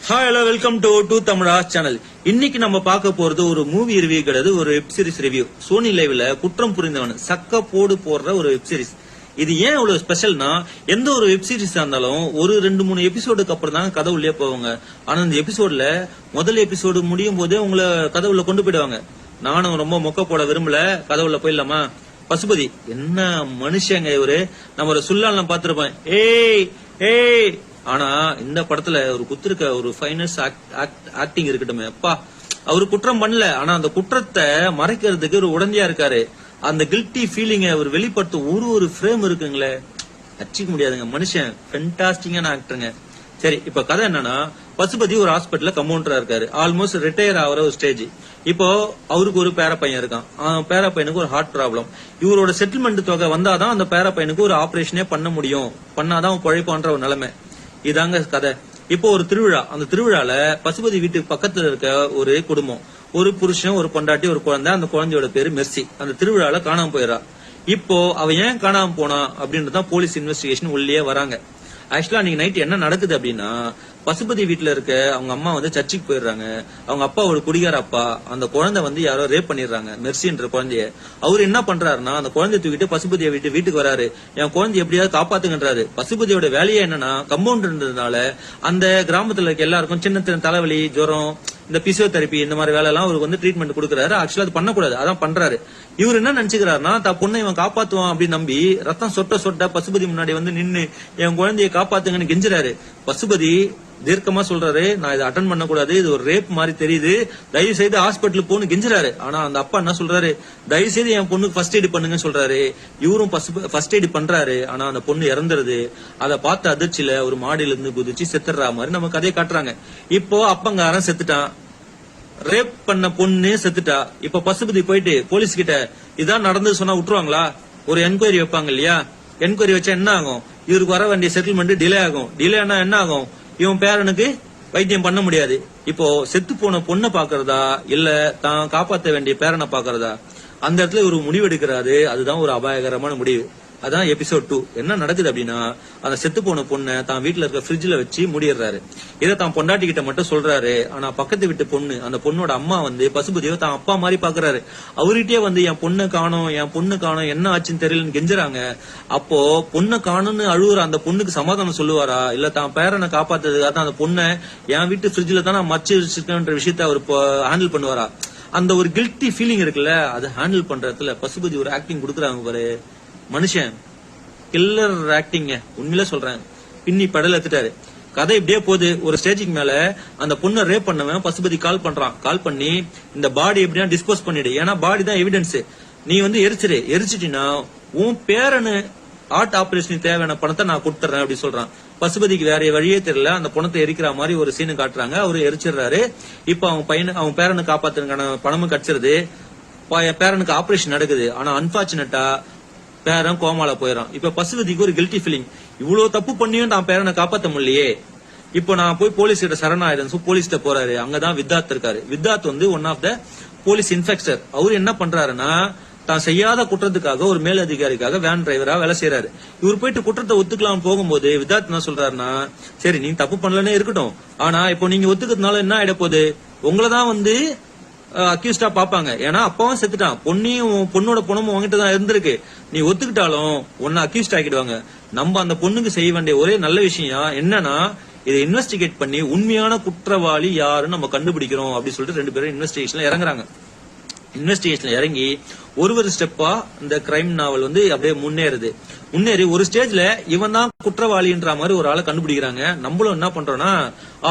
Hi hello welcome to Tamizha channel. இன்னைக்கு நம்ம பார்க்க போறது ஒரு மூவி ரிவ்யூ கிடையாது, ஒரு வெப் சீரிஸ் ரிவ்யூ. சோனி லைவ்ல குற்றம் புரிந்தவன் சக்க போடு போடுற ஒரு வெப் சீரிஸ். இது ஏன் இவ்வளவு ஸ்பெஷல்னா, எந்த ஒரு வெப் சீரிஸ் இருந்தாலும் ஒரு 2-3 எபிசோடுக்கு அப்புறம் தான் கதை உள்ளே போவாங்க. ஆனா இந்த எபிசோட்ல முதல் எபிசோடு முடியும் போதே உங்களை கதை உள்ள கொண்டு போயிடுவாங்க. நானும் ரொம்ப மொக்க போட விரும்பல, கதை உள்ள போயிடலாமா? பசுபதி என்ன மனுஷங்க இவரு, நம்ம ஒரு சுல்லாலாம் பாத்துருப்பேன், ஏய் ஏய். ஆனா இந்த படத்துல ஒரு குத்திருக்க ஒரு ஃபைனஸ் ஆக்டிங் இருக்கட்டுமே அப்பா. அவரு குற்றம் பண்ணல, ஆனா அந்த குற்றத்தை மறைக்கிறதுக்கு ஒரு உடந்தையா இருக்காரு. அந்த கில்ட்டி ஃபீலிங்க அவர் வெளிப்படுத்த ஒரு ஃப்ரேம் இருக்குங்களே, அச்சிக்க முடியாதுங்க. மனுஷன் ஃபென்டாஸ்டிக்கான ஆக்டருங்க. சரி, இப்ப கதை என்னன்னா, பசுபதி ஒரு ஹாஸ்பிட்டல்ல கம்பவுண்டரா இருக்காரு. ஆல்மோஸ்ட் ரிட்டையர் ஆகிற ஒரு ஸ்டேஜ். இப்போ அவருக்கு ஒரு பேர பையன் இருக்கான். பேர பையனுக்கு ஒரு ஹார்ட் ப்ராப்ளம். இவரோட செட்டில்மெண்ட் தொகை வந்தாதான் அந்த பேர பையனுக்கு ஒரு ஆபரேஷனே பண்ண முடியும், பண்ணாதான் பழைப்பான்ற ஒரு நிலைமை. இதாங்க கதை. இப்போ ஒரு திருவிழா. அந்த திருவிழால பசுபதி வீட்டுக்கு பக்கத்துல இருக்க ஒரு குடும்பம், ஒரு புருஷன், ஒரு பொண்டாட்டி, ஒரு குழந்தை. அந்த குழந்தையோட பேரு மெர்சி. அந்த திருவிழால காணாம போயிடறா. இப்போ அவ ஏன் காணாம போனா அப்படின்றதான் போலீஸ் இன்வெஸ்டிகேஷன் உள்ளே வராங்க. ஆக்சுவலா அன்னைக்கு நைட் என்ன நடக்குது அப்படின்னா, பசுபதி வீட்டுல இருக்க அவங்க அம்மா சர்ச்சுக்கு போயிடுறாங்க. அவங்க அப்பா ஒரு குடிகார அப்பா. அந்த குழந்தை யாரோ ரேப் பண்ணிடுறாங்க, மெர்சின்ற குழந்தைய. அவரு என்ன பண்றாருன்னா, அந்த குழந்தைய தூக்கிட்டு பசுபதியை வீட்டுக்கு வராரு. என் குழந்தைய எப்படியாவது காப்பாத்துங்கன்றாரு. பசுபதியோட வேலையே என்னன்னா, கம்பவுண்ட் இருந்ததுனால அந்த கிராமத்துல இருக்க எல்லாருக்கும் சின்ன சின்ன தலைவலி, ஜுரம், இந்த பிசியோதெரபி, இந்த மாதிரி வேலை எல்லாம் அவருக்கு ட்ரீட்மெண்ட் கொடுக்குறாரு. ஆக்சுவலா அது பண்ணக்கூடாது, அதான் பண்றாரு. இவர் என்ன நினைச்சுக்கிறாருன்னா, தான் பொண்ணை இவன் காப்பாத்துவான் அப்படின்னு நம்பி ரத்தம் சொட்ட சொட்ட பசுபதி முன்னாடி நின்னு என் குழந்தைய காப்பாத்துங்கன்னு கெஞ்சுறாரு. பசுபதி தீர்க்கமா சொல்றாரு, நான் இதை அட்டன் பண்ண கூடாது, இது ஒரு ரேப் மாதிரி தெரியுது, தயவு செய்து ஹாஸ்பிட்டல் போன்னு கெஞ்சுறாரு. ஆனா அந்த அப்பா என்ன சொல்றாரு, தயவு செய்து என் பொண்ணுக்கு ஃபர்ஸ்ட் எய்ட் பண்ணுங்க சொல்றாரு. இவரும் ஃபர்ஸ்ட் எய்ட் பண்றாரு. ஆனா அந்த பொண்ணு இறந்துருது. அதை பார்த்த அதிர்ச்சியில ஒரு மாடியில இருந்து குதிச்சு செத்துறா மாதிரி நம்ம கதையை காட்டுறாங்க. இப்போ அப்பங்காரன் செத்துட்டான், ரேப் பண்ண பொண்ணு செத்துட்டா. இப்ப பசுபதி போயிட்டு போலீஸ் கிட்ட இதான் நடந்து சொன்னா விட்டுருவாங்களா? ஒரு என்கொயரி வைப்பாங்க இல்லையா? என்கொயரி வச்சா என்ன ஆகும்? இவருக்கு வர வேண்டிய செட்டில்மெண்ட் டிலே ஆகும். டிலே ஆனா என்ன ஆகும்? இவன் பேரனுக்கு வைத்தியம் பண்ண முடியாது. இப்போ செத்து போன பொண்ணை பாக்குறதா இல்ல தான் காப்பாற்ற வேண்டிய பேரனை பாக்குறதா? அந்த இடத்துல ஒரு முடிவு எடுக்கிறாரு. அதுதான் ஒரு அபாயகரமான முடிவு. அதான் எபிசோட் 2. என்ன நடக்குது அப்படின்னா, அந்த செத்து போன பொண்ணை தான் வீட்டுல இருக்க ஃப்ரிட்ஜ்ல வச்சு மூடிடுறாரு. இதை தான் பொண்டாட்டி கிட்ட மட்டும் சொல்றாரு. ஆனா பக்கத்து வீட்டு பொண்ணு, அந்த பொண்ணோட அம்மா பசுபதியோ தான் அப்பா மாதிரி பாக்குறாரு. அவர்கிட்டயே என் பொண்ணு காணோம், என் பொண்ணு காணோம், என்ன ஆச்சுன்னு தெரியலன்னு கெஞ்சுறாங்க. அப்போ பொண்ணை காணும்னு அழுவுற அந்த பொண்ணுக்கு சமாதானம் சொல்லுவாரா, இல்ல தான் பேரனை காப்பாத்துறதுக்காக அந்த பொண்ணை என் வீட்டு ஃப்ரிட்ஜ்ல தான் நான் மச்சு வச்சிருக்கேன்ற விஷயத்த அவர் ஹேண்டில் பண்ணுவாரா? அந்த ஒரு கில்ட்டி ஃபீலிங் இருக்குல்ல, அதை ஹேண்டில் பண்றதுல பசுபதி ஒரு ஆக்டிங் கொடுக்குறாங்க பாரு. மனுஷன் கில்லர் ஆக்டிங்க, உண்மையில சொல்றேன். பின்னி படல எடுத்துட்டாரு. கதை இப்படியே போகுது. ஒரு ஸ்டேஜுக்கு மேல அந்த பொண்ணை ரேப் பண்ணவன் பசுபதி கால் பண்றான். கால் பண்ணி இந்த பாடி எப்படியா டிஸ்போஸ் பண்ணிடு, ஏன்னா பாடி தான் எவிடன்ஸ். நீ எரிச்சிட்டினா உன் பேரனு ஹார்ட் ஆபரேஷனுக்கு தேவையான பணத்தை நான் கொடுத்துறேன் அப்படி சொல்றான். பசுபதிக்கு வேற வழியே தெரியல. அந்த பணத்தை எரிக்கிற மாதிரி ஒரு சீனு காட்டுறாங்க. அவரு எரிச்சிடுறாரு. இப்ப அவன் பேரனை காப்பாத்துறதுக்கான பணமும் கிடைச்சிருது. பேரனுக்கு ஆபரேஷன் நடக்குது. ஆனா அன்பார்ச்சுனேட்டா பேரன் கோமால போயிடான். இப்ப பசுபதிக்கு ஒரு கில்ட்டி ஃபீலிங், இவ்வளவு தப்பு பண்ணியும் நான் பேரனை காப்பாத்த முடியலையே, இப்போ நான் போய் போலீஸ் கிட்ட சரணாயிரம். போலீஸ்கிட்ட போறாரு. அங்கதான் வித்தார்த் இருக்காரு. Vidharth one of the police inspector. அவரு என்ன பண்றாருன்னா, தான் செய்யாத குற்றத்துக்காக ஒரு மேல் அதிகாரிக்காக வேன் டிரைவரா வேலை செய்யறாரு. இவர் போயிட்டு குற்றத்தை ஒத்துக்கலாம் போகும்போது வித்தார்த் என்ன சொல்றாருன்னா, சரி நீ தப்பு பண்ணலன்னே இருக்கட்டும், ஆனா இப்போ நீங்க ஒத்துக்கிறதுனால என்ன ஆயிட போகுது, உங்களதான் அக்யூஸ்டா பாப்பாங்க. ஏன்னா அப்பாவும் செத்துட்டான், பொண்ணோட பணமும் உங்ககிட்ட தான் இருந்திருக்கு. நீ ஒத்துக்கிட்டாலும் உன்னை அக்யூஸ்ட் ஆக்கிடுவாங்க. நம்ம அந்த பொண்ணுக்கு செய்ய வேண்டிய ஒரே நல்ல விஷயம் என்னன்னா, இதை இன்வெஸ்டிகேட் பண்ணி உண்மையான குற்றவாளி யாருன்னு நம்ம கண்டுபிடிக்கிறோம் அப்படின்னு சொல்லிட்டு 2 பேரும் இன்வெஸ்டிகேஷன்ல இறங்குறாங்க. இன்வெஸ்டிகேஷன்ல இறங்கி ஒரு ஸ்டெப்பா இந்த கிரைம் நாவல் அப்படியே முன்னேறி ஒரு ஸ்டேஜ்ல இவன் தான் குற்றவாளின்ற மாதிரி ஒரு ஆளை கண்டுபிடிக்கிறாங்க. நம்மளும் என்ன பண்றோம்னா,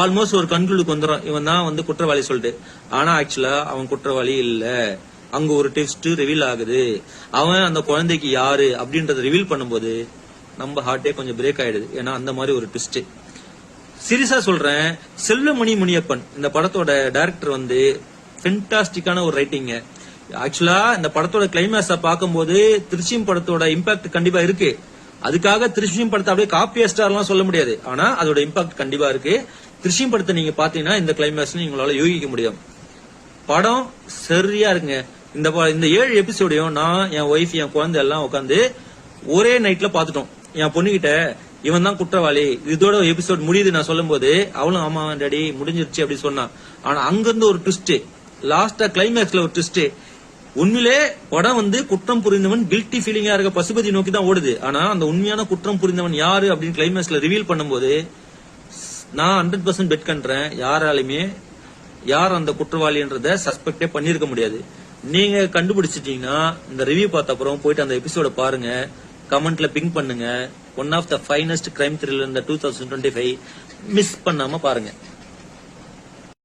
ஆல்மோஸ்ட் ஒரு கன்க்ளூடுக்கு வந்துடும், இவன் தான் குற்றவாளி சொல்லிட்டு. ஆனா ஆக்சுவலா அவன் குற்றவாளி இல்ல. அங்க ஒரு டெஸ்ட் ரிவீல் ஆகுது. அவன் அந்த குழந்தைக்கு யாரு அப்படின்றத ரிவீல் பண்ணும்போது நம்ம ஹார்ட்டே கொஞ்சம் பிரேக் ஆயிடுது. ஏன்னா அந்த மாதிரி ஒரு ட்விஸ்ட். சீரியஸா சொல்றேன், செல்வமணி முனியப்பன் இந்த படத்தோட டைரக்டர் ஃபென்டாஸ்டிக்கான ஒரு ரைட்டிங். ஆக்சுவலா இந்த படத்தோட கிளைமேக்ஸ பாக்கும்போது திருச்சியம் படத்தோட இம்பாக்ட் கண்டிப்பா இருக்கு. அதுக்காக திருச்சியம் படத்தை அப்படியே காப்பி ஸ்டார்லாம் சொல்ல முடியாது. ஆனா அதோட இம்பாக்ட் கண்டிப்பா இருக்கு. திருச்சியம் படத்தை நீங்க பாத்தீங்கன்னா இந்த கிளைமேக்ஸ் உங்களால யோகிக்க முடியும். படம் சரியா இருக்குங்க. இந்த 7 எபிசோடையும் நான், என் ஒய்ஃப், என் குழந்தை எல்லாம் உட்காந்து ஒரே நைட்ல பாத்துட்டோம். என் பொண்ணுகிட்ட இவன் தான் குற்றவாளி, இதோட எபிசோட் முடியுது நான் சொல்லும் போது அவளும் ஆமா டாடி முடிஞ்சிருச்சு அப்படி சொன்னான். ஆனா அங்கிருந்து ஒரு ட்விஸ்ட், லாஸ்டா கிளைமேக்ஸ்ல ஒரு ட்விஸ்ட். உண்மையிலே படம் குற்றம் புரிந்தவன் கில்ட்டி ஃபீலிங்கா இருக்க பசுபதி நோக்கி தான் ஓடுது. ஆனா அந்த உண்மையான குற்றம் புரிந்தவன் யாரு அப்படின்னு கிளைமேக்ஸ்ல ரிவீல் பண்ணும்போது நான் 100% பெட் பண்றேன், யாராலுமே யார் அந்த குற்றவாளின்றத சஸ்பெக்டே பண்ணிருக்க முடியாது. நீங்க கண்டுபிடிச்சிட்டீங்கன்னா இந்த ரிவ்யூ பார்த்த அப்புறம் போயிட்டு அந்த எபிசோட பாருங்க, கமெண்ட்ல பிங் பண்ணுங்க. One of the finest crime thriller இந்த 2025 மிஸ் பண்ணாம பாருங்க.